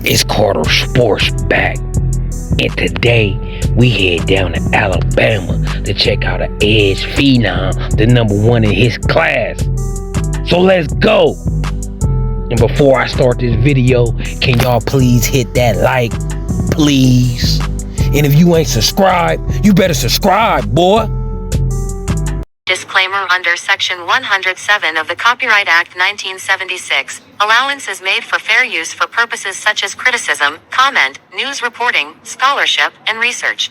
It's Carter Sports back. And today, we head down to Alabama to check out an edge phenom, the #1 in his class. So let's go. And before I start this video, can y'all please hit that like, please? And if you ain't subscribed, you better subscribe, boy. Disclaimer: under Section 107 of the Copyright Act 1976, allowance is made for fair use for purposes such as criticism, comment, news reporting, scholarship, and research.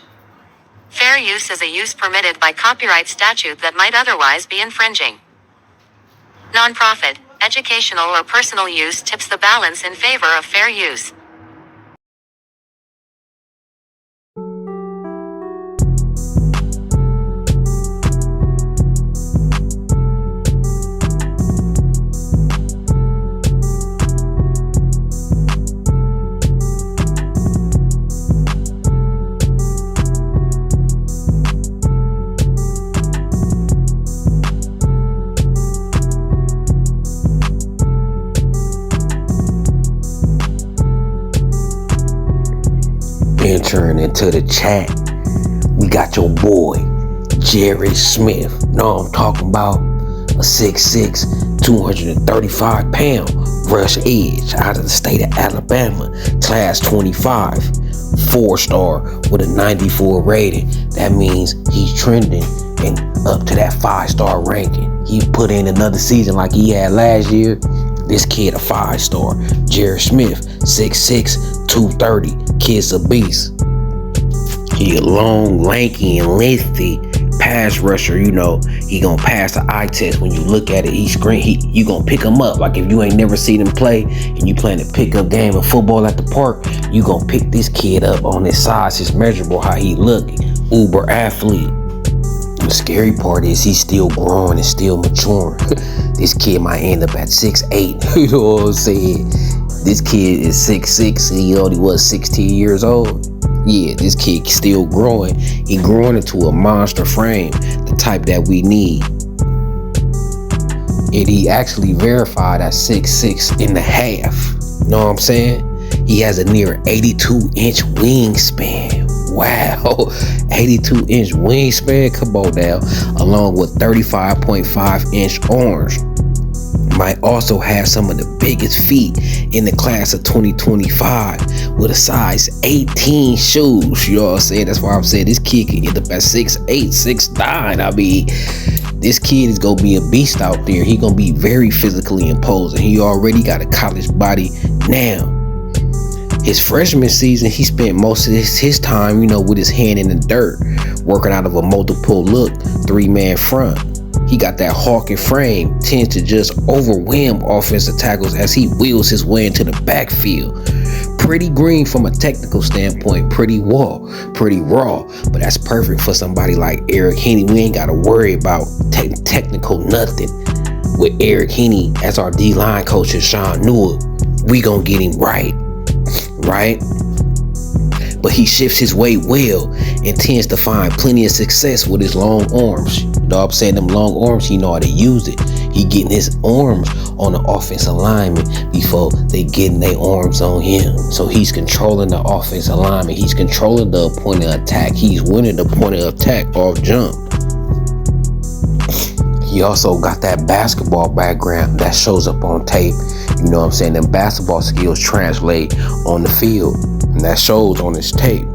Fair use is a use permitted by copyright statute that might otherwise be infringing. Nonprofit, educational, or personal use tips the balance in favor of fair use. Entering into the chat, we got your boy, Jared Smith. Know I'm talking about? A 6'6", 235-pound rush edge out of the state of Alabama, class 25, 4-star with a 94 rating. That means he's trending and up to that 5-star ranking. He put in another season like he had last year. This kid a 5-star. Jared Smith, 6'6", 230. Kid's a beast. He a long, lanky, and lengthy pass rusher. You know, he gonna pass the eye test. When you look at it, you gonna pick him up. Like if you ain't never seen him play and you playing a pickup game of football at the park, you gonna pick this kid up on his size, his measurable, how he look. Uber athlete. The scary part is he's still growing and still maturing. This kid might end up at 6'8". You know what I'm saying? This kid is 6'6". He only was 16 years old. Yeah, this kid still growing. He growing into a monster frame, the type that we need. And he actually verified at 6'6.5". You know what I'm saying? He has a near 82-inch wingspan. Wow, 82-inch wingspan, come on now, along with 35.5-inch arms. Might also have some of the biggest feet in the class of 2025 with a size 18 shoes. You know what I'm saying? That's why I'm saying this kid can end up at 6'8", 6'9". I mean, this kid is gonna be a beast out there. He gonna be very physically imposing. He already got a college body now. His freshman season, he spent most of his time, you know, with his hand in the dirt, working out of a multiple look, 3-man front. He got that hawking frame, tends to just overwhelm offensive tackles as he wheels his way into the backfield. Pretty green from a technical standpoint, pretty raw, but that's perfect for somebody like Eric Henney. We ain't got to worry about technical nothing. With Eric Henney as our D-line coach and Sean Newell, we gonna get him right? But he shifts his weight well and tends to find plenty of success with his long arms. You know what I'm saying? Them long arms, he know how to use it. He getting his arms on the offensive lineman before they getting their arms on him. So he's controlling the offensive lineman. He's controlling the point of attack. He's winning the point of attack off jump. He also got that basketball background that shows up on tape. You know what I'm saying? Them basketball skills translate on the field, and that shows on his tape.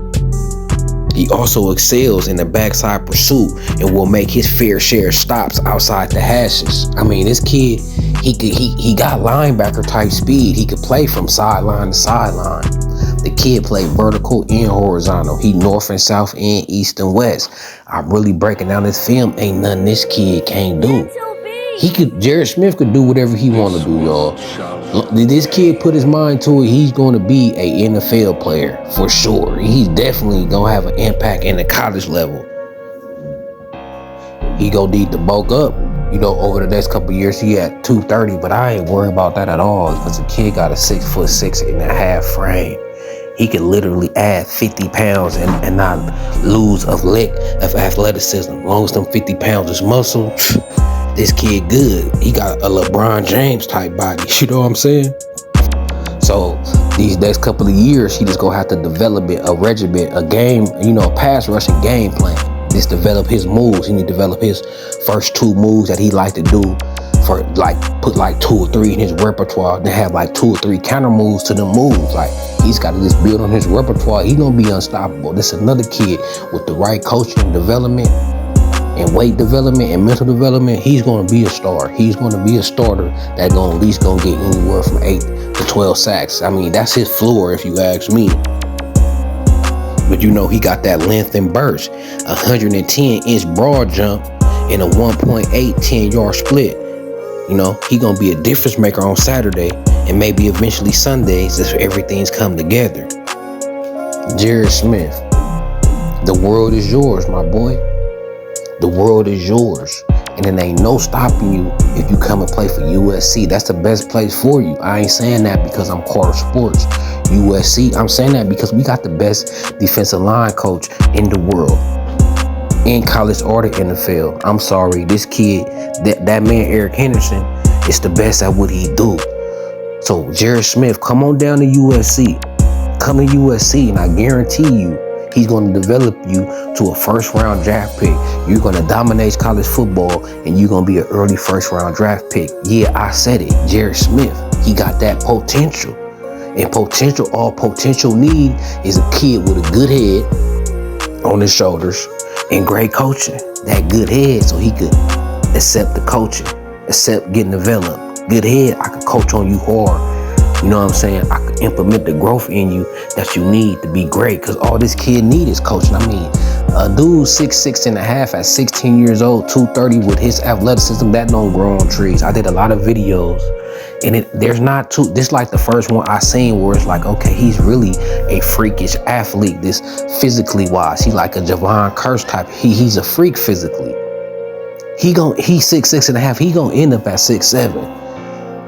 He also excels in the backside pursuit and will make his fair share of stops outside the hashes. I mean, this kid, he got linebacker type speed. He could play from sideline to sideline. The kid played vertical and horizontal. He north and south and east and west. I'm really breaking down this film. Ain't nothing this kid can't do. Jared Smith could do whatever he want to do, y'all. This kid put his mind to it, he's going to be a NFL player for sure. He's definitely going to have an impact in the college level. He going to need to bulk up, you know, over the next couple of years. He at 230, but I ain't worried about that at all because the kid got a 6'6.5" frame. He could literally add 50 pounds and not lose a lick of athleticism. As long as them 50 pounds is muscle, this kid good. He got a LeBron James type body. You know what I'm saying? So these next couple of years, he just gonna have to develop a regiment, a game, a pass rushing game plan. Just develop his moves. He need to develop his first 2 moves that he like to do for put 2 or 3 in his repertoire, then have 2 or 3 counter moves to them moves. He's got to just build on his repertoire. He gonna be unstoppable. This another kid with the right coaching and development and weight development and mental development. He's gonna be a star. He's gonna be a starter that gonna at least gonna get anywhere from 8 to 12 sacks. I mean, that's his floor if you ask me. But he got that length and burst, 110-inch broad jump and a 1.8 10-yard split. He gonna be a difference maker on Saturday and maybe eventually Sundays if everything's come together. Jared Smith, the world is yours, my boy. The world is yours. And it ain't no stopping you if you come and play for USC. That's the best place for you. I ain't saying that because I'm Carter Sports. USC, I'm saying that because we got the best defensive line coach in the world. In college or the NFL. I'm sorry, this kid, that man Eric Henderson, is the best at what he do. So Jared Smith, come on down to USC. Come to USC and I guarantee you, he's going to develop you to a first-round draft pick. You're going to dominate college football, and you're going to be an early first-round draft pick. Yeah, I said it. Jared Smith, he got that potential. And all potential need is a kid with a good head on his shoulders and great coaching. That good head so he could accept the coaching, accept getting developed. Good head, I could coach on you hard. You know what I'm saying? I could implement the growth in you that you need to be great, because all this kid need is coaching. I mean, a dude 6'6" and a half at 16 years old, 230 with his athleticism, that don't grow on trees. I did a lot of videos, and there's not too, this like the first one I seen where it's like, okay, he's really a freakish athlete, this physically wise. He's like a Javon Curse type. He's a freak physically. He's 6'6" and a half. He gonna end up at 6'7".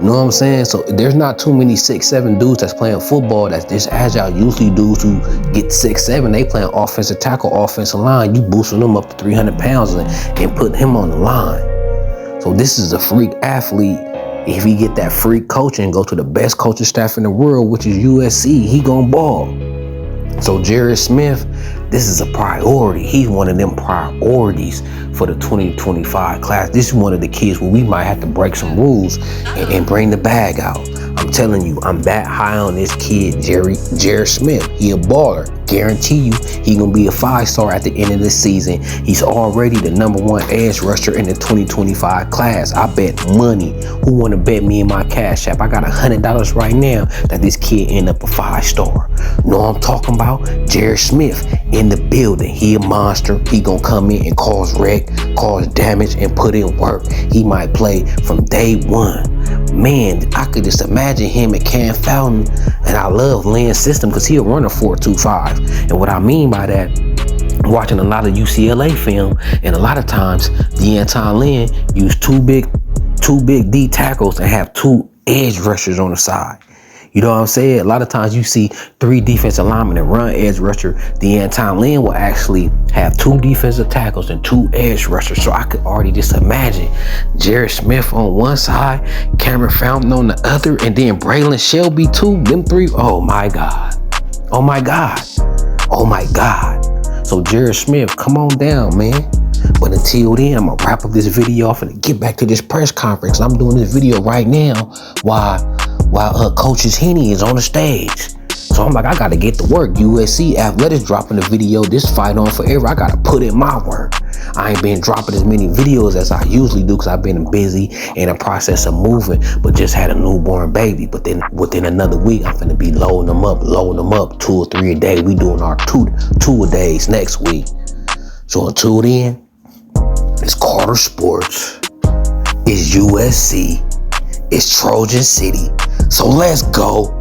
You know what I'm saying? So there's not too many 6'7" dudes that's playing football that's this agile. Usually dudes who get 6'7", they playing offensive tackle, offensive line. You boosting them up to 300 pounds and put him on the line. So this is a freak athlete. If he get that freak coaching and go to the best coaching staff in the world, which is USC, he gonna ball. So Jared Smith, this is a priority. He's one of them priorities for the 2025 class. This is one of the kids where we might have to break some rules and bring the bag out. I'm telling you, I'm that high on this kid, Jared Smith. He a baller. Guarantee you, he gonna be a 5-star at the end of this season. He's already the #1 edge rusher in the 2025 class. I bet money. Who wanna bet me in my Cash App? I got $100 right now that this kid end up a 5-star. Know what I'm talking about? Jared Smith in the building. He a monster. He gonna come in and cause wreck, cause damage, and put in work. He might play from day one. Man, I could just imagine him at Cam Fountain, and I love Lynn's system because he'll run a 4.25. And what I mean by that, watching a lot of UCLA film, and a lot of times Deanton Lynn use two big D tackles and have 2 edge rushers on the side. You know what I'm saying? A lot of times you see 3 defensive linemen and run edge rusher. Deanton Lynn will actually have 2 defensive tackles and 2 edge rushers. So I could already just imagine Jared Smith on one side, Cameron Fountain on the other, and then Braylon Shelby too. Them 3. Oh my God. Oh my God. Oh my God. So Jared Smith, come on down, man. But until then, I'm gonna wrap up this video off and get back to this press conference. I'm doing this video right now while Coach Henny is on the stage. So I'm like, I gotta get to work. USC Athletics dropping the video. This fight on forever. I gotta put in my work. I ain't been dropping as many videos as I usually do because I've been busy in the process of moving, but just had a newborn baby. But then within another week, I'm finna be loading them up 2 or 3 a day. We doing our two a days next week. So until then, it's Carter Sports. It's USC. It's Trojan City. So let's go.